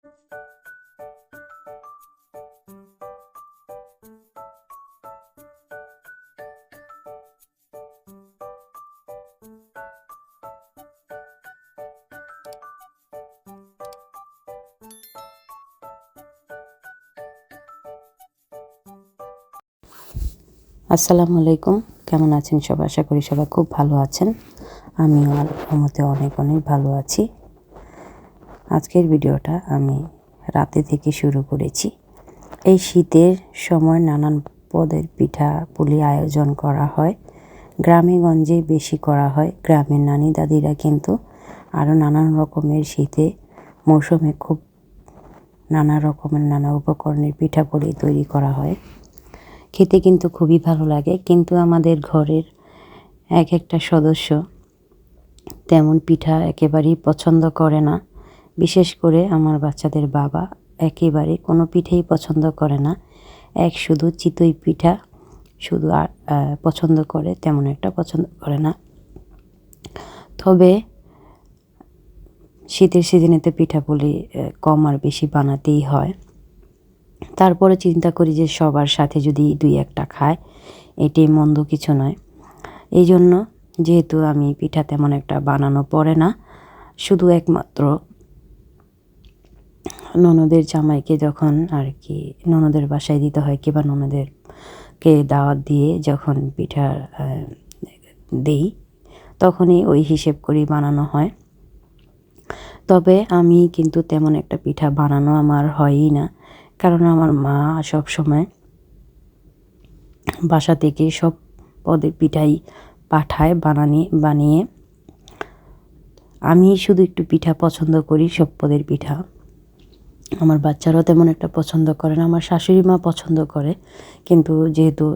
আসসালামু আলাইকুম, কেমন আছেন সবাই? আশা করি সবাই খুব ভালো আছেন। আমিও আল্লাহর রহমতে অনেক ভালো আছি। আজকের ভিডিওটা আমি রাতে থেকে শুরু করেছি। এই শীতের সময় নানান পদের পিঠা পুলি আয়োজন করা হয়। গ্রামে গঞ্জে বেশি করা হয়। গ্রামের নানি দাদিরা কিন্তু আরও নানান রকমের শীতে মৌসুমে খুব নানা রকমের নানা উপকরণের পিঠা পুলি তৈরি করা হয়। খেতে কিন্তু খুবই ভালো লাগে, কিন্তু আমাদের ঘরের এক একটা সদস্য তেমন পিঠা একেবারেই পছন্দ করে না। বিশেষ করে আমার বাচ্চাদের বাবা একেবারে কোনো পিঠেই পছন্দ করে না। শুধু চিতই পিঠা শুধু পছন্দ করে, তেমন একটা পছন্দ করে না। তবে শীতের সিজনেতে পিঠাপুলি কম আর বেশি বানাতেই হয়। তারপরে চিন্তা করি যে সবার সাথে যদি দুই একটা খায়, এটাই মন্দ কিছু নয়। এই জন্য যেহেতু আমি পিঠা তেমন একটা বানানো পড়ে না, শুধু একমাত্র ননদের জামাইকে যখন আর কি ননদের বাসায় দিতে হয় কিংবা ননদেরকে দাওয়াত দিয়ে যখন পিঠা দেই, তখনই ওই হিসেব করেই বানানো হয়। তবে আমি কিন্তু তেমন একটা পিঠা বানানো আমার হয়ই না, কারণ আমার মা সব সময় বাসা থেকে সব পদের পিঠাই পাঠায় বানিয়ে। আমি শুধু একটু পিঠা পছন্দ করি, সব পদের পিঠা। আমার বাচ্চারাও তেমন একটা পছন্দ করে না। আমার শাশুড়ি মা পছন্দ করে, কিন্তু যেহেতু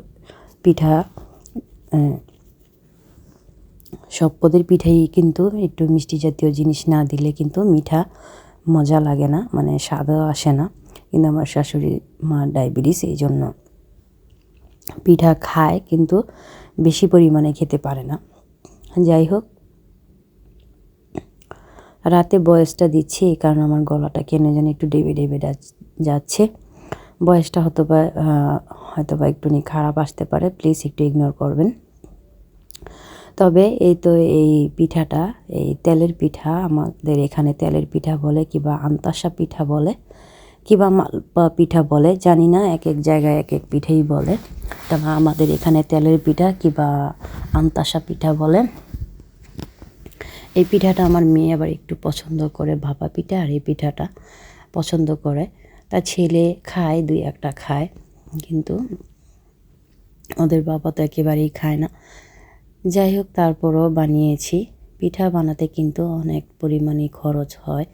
পিঠা সব পদের পিঠাই কিন্তু একটু মিষ্টি জাতীয় জিনিস না দিলে কিন্তু মিঠা মজা লাগে না, মানে স্বাদও আসে না। কিন্তু আমার শাশুড়ি মা ডায়াবেটিস, এই জন্য পিঠা খায় কিন্তু বেশি পরিমাণে খেতে পারে না। যাই হোক, রাতে বয়েসটা দিচ্ছি এই কারণে আমার গলাটা কেন যেন একটু ডেবে ডেবে যাচ্ছে। বয়েসটা হয়তোবা একটুখানি খারাপ আসতে পারে, প্লিজ একটু ইগনোর করবেন। তবে এই পিঠাটা, এই তেলের পিঠা, আমাদের এখানে তেলের পিঠা বলে কিংবা আন্তাসা পিঠা বলে কিংবা মালপা পিঠা বলে, জানি না, এক এক জায়গায় এক এক পিঠেই বলে। তবে আমাদের এখানে তেলের পিঠা কিংবা আন্তাসা পিঠা বলে। এই পিঠাটা আমার মেয়ে আবার একটু পছন্দ করে, ভাপা পিঠা, আর এই পিঠাটা পছন্দ করে। তার ছেলে খায়, দুই একটা খায়, কিন্তু ওদের বাবা তো একেবারেই খায় না। যাই হোক, তারপরও বানিয়েছি। পিঠা বানাতে কিন্তু অনেক পরিমাণে খরচ হয়,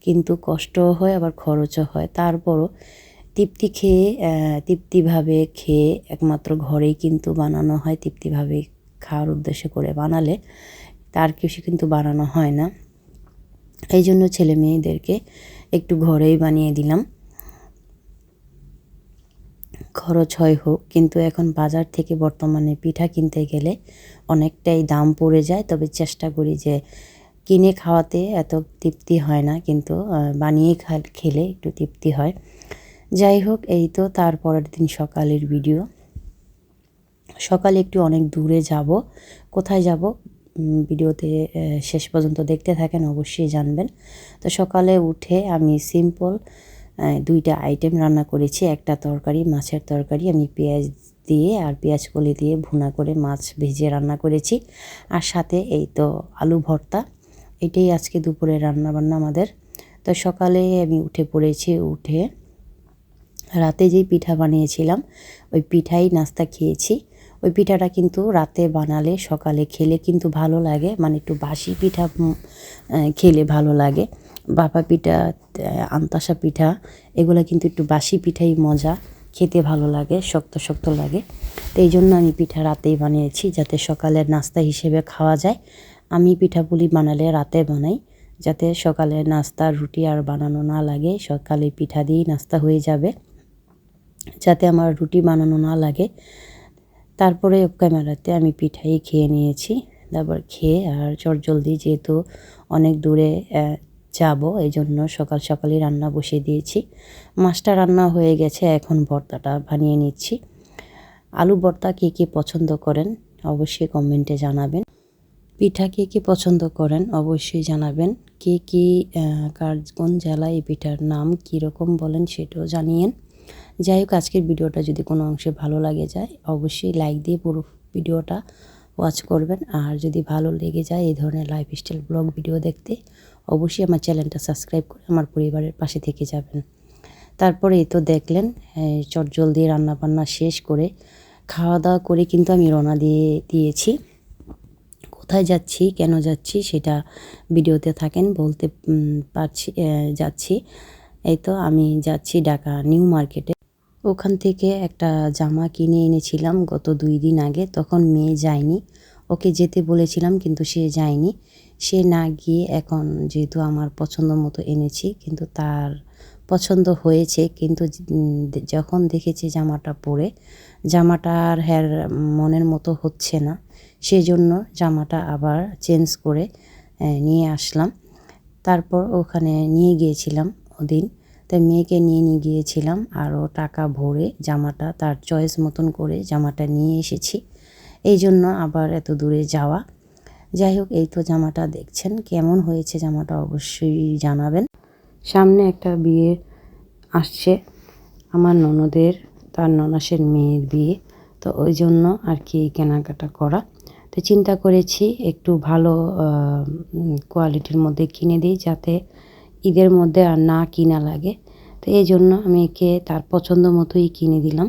কিন্তু কষ্টও হয় আবার খরচও হয়। তারপরও তৃপ্তিভাবে খেয়ে একমাত্র ঘরেই কিন্তু বানানো হয়। তৃপ্তিভাবে খাওয়ার উদ্দেশ্য করে বানালে তার কিছু কিন্তু বানানো হয় না। এই জন্য ছেলে মেয়েদেরকে একটু ঘরেই বানিয়ে দিলাম। খরচ হয় হোক, কিন্তু এখন বাজার থেকে বর্তমানে পিঠা কিনতে গেলে অনেকটাই দাম পড়ে যায়। তবে চেষ্টা করি যে কিনে খাওয়াতে এত তৃপ্তি হয় না, কিন্তু বানিয়ে খেলে একটু তৃপ্তি হয়। যাই হোক, এই তো তারপরের দিন সকালের ভিডিও। সকালে একটু অনেক দূরে যাব, কোথায় যাব ভিডিওতে শেষ পর্যন্ত দেখতে থাকেন, অবশ্যই জানবেন। তো সকালে উঠে আমি সিম্পল দুইটা আইটেম রান্না করেছি। একটা তরকারি, মাছের তরকারি, আমি পেঁয়াজ দিয়ে আর পেঁয়াজ কলি দিয়ে ভুনা করে মাছ ভেজে রান্না করেছি, আর সাথে এই তো আলু ভর্তা। এটাই আজকে দুপুরে রান্নাবান্না আমাদের। তো সকালে আমি উঠে পড়েছি, উঠে রাতে যেই পিঠা বানিয়েছিলাম ওই পিঠাই নাস্তা খেয়েছি। ওই পিঠাটা কিন্তু রাতে বানালে সকালে খেলে কিন্তু ভালো লাগে, মানে একটু বাসি পিঠা খেলে ভালো লাগে। ভাপা পিঠা, আন্তাসা পিঠা, এগুলো কিন্তু একটু বাসি পিঠাই মজা, খেতে ভালো লাগে, শক্ত শক্ত লাগে। তো এই জন্য আমি পিঠা রাতেই বানিয়েছি, যাতে সকালের নাস্তা হিসেবে খাওয়া যায়। আমি পিঠাপুলি বানালে রাতে বানাই, যাতে সকালের নাস্তা রুটি আর বানানো না লাগে, সকালে পিঠা দিয়েই নাস্তা হয়ে যাবে, যাতে আমার রুটি বানানো না লাগে। তারপরে ক্যামেরাতে আমি পিঠাই খেয়ে নিয়েছি। তারপর খেয়ে আর চটজলদি, যেহেতু অনেক দূরে যাব, এই জন্য সকাল সকালই রান্না বসিয়ে দিয়েছি। মাছটা রান্না হয়ে গেছে, এখন ভর্তাটা বানিয়ে নিচ্ছি। আলু ভর্তা কে কে পছন্দ করেন অবশ্যই কমেন্টে জানাবেন। পিঠা কে কে পছন্দ করেন অবশ্যই জানাবেন। কে কি কোন জেলায় এই পিঠার নাম কীরকম বলেন সেটাও জানিয়েন। যাই হোক, আজকের ভিডিওটা যদি কোনো অংশে ভালো লাগে যায় অবশ্যই লাইক দিয়ে পুরো ভিডিওটা ওয়াচ করবেন। আর যদি ভালো লেগে যায় এই ধরনের লাইফস্টাইল ব্লগ ভিডিও দেখতে অবশ্যই আমার চ্যানেলটা সাবস্ক্রাইব করে আমার পরিবারের পাশে থেকে যাবেন। তারপরে এই তো দেখলেন চটজলদি রান্নাবান্না শেষ করে খাওয়া দাওয়া করে কিন্তু আমি রওনা দিয়েছি। কোথায় যাচ্ছি কেন যাচ্ছি সেটা ভিডিওতে থাকেন, বলতে যাচ্ছি। এই তো আমি যাচ্ছি ঢাকা নিউ মার্কেটে। ওখান থেকে একটা জামা কিনে এনেছিলাম গত 2 দিন আগে, তখন মেয়ে যায়নি, ওকে যেতে বলেছিলাম কিন্তু সে যায়নি। সে না গিয়ে এখন যেহেতু আমার পছন্দ মতো এনেছি, কিন্তু তার পছন্দ হয়েছে, কিন্তু যখন দেখেছি জামাটা পরে জামাটা আর মনের মতো হচ্ছে না, সেজন্য জামাটা আবার চেঞ্জ করে নিয়ে আসলাম। তারপর ওখানে নিয়ে গিয়েছিলাম ওদিন, তাই মেয়েকে নিয়ে গিয়েছিলাম, আরও টাকা ভরে জামাটা তার চয়েস মতন করে জামাটা নিয়ে এসেছি। এই জন্য আবার এত দূরে যাওয়া। যাই হোক, এই তো জামাটা দেখছেন, কেমন হয়েছে জামাটা অবশ্যই জানাবেন। সামনে একটা বিয়ে আসছে আমার ননদের, তার ননাসের মেয়ের বিয়ে, তো ওই জন্য আর কি কেনাকাটা করা। তো চিন্তা করেছি একটু ভালো কোয়ালিটির মধ্যে কিনে দিই, যাতে ঈদের মধ্যে আর না কিনা লাগে। তো এই জন্য আমি একে তার পছন্দ মতোই কিনে দিলাম।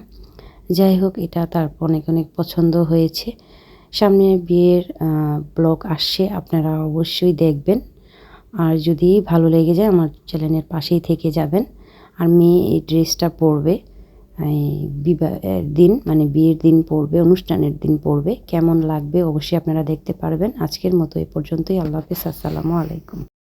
যাই হোক, এটা তার অনেক অনেক পছন্দ হয়েছে। সামনে বিয়ের ব্লগ আসছে, আপনারা অবশ্যই দেখবেন। আর যদি ভালো লেগে যায় আমার চ্যানেলের পাশেই থেকে যাবেন। আর মেয়ে এই ড্রেসটা পরবে বিবাহের দিন, মানে বিয়ের দিন পরবে, অনুষ্ঠানের দিন পরবে। কেমন লাগবে অবশ্যই আপনারা দেখতে পারবেন। আজকের মতো এ পর্যন্তই। আল্লাহ হাফেজ, আসসালামু আলাইকুম।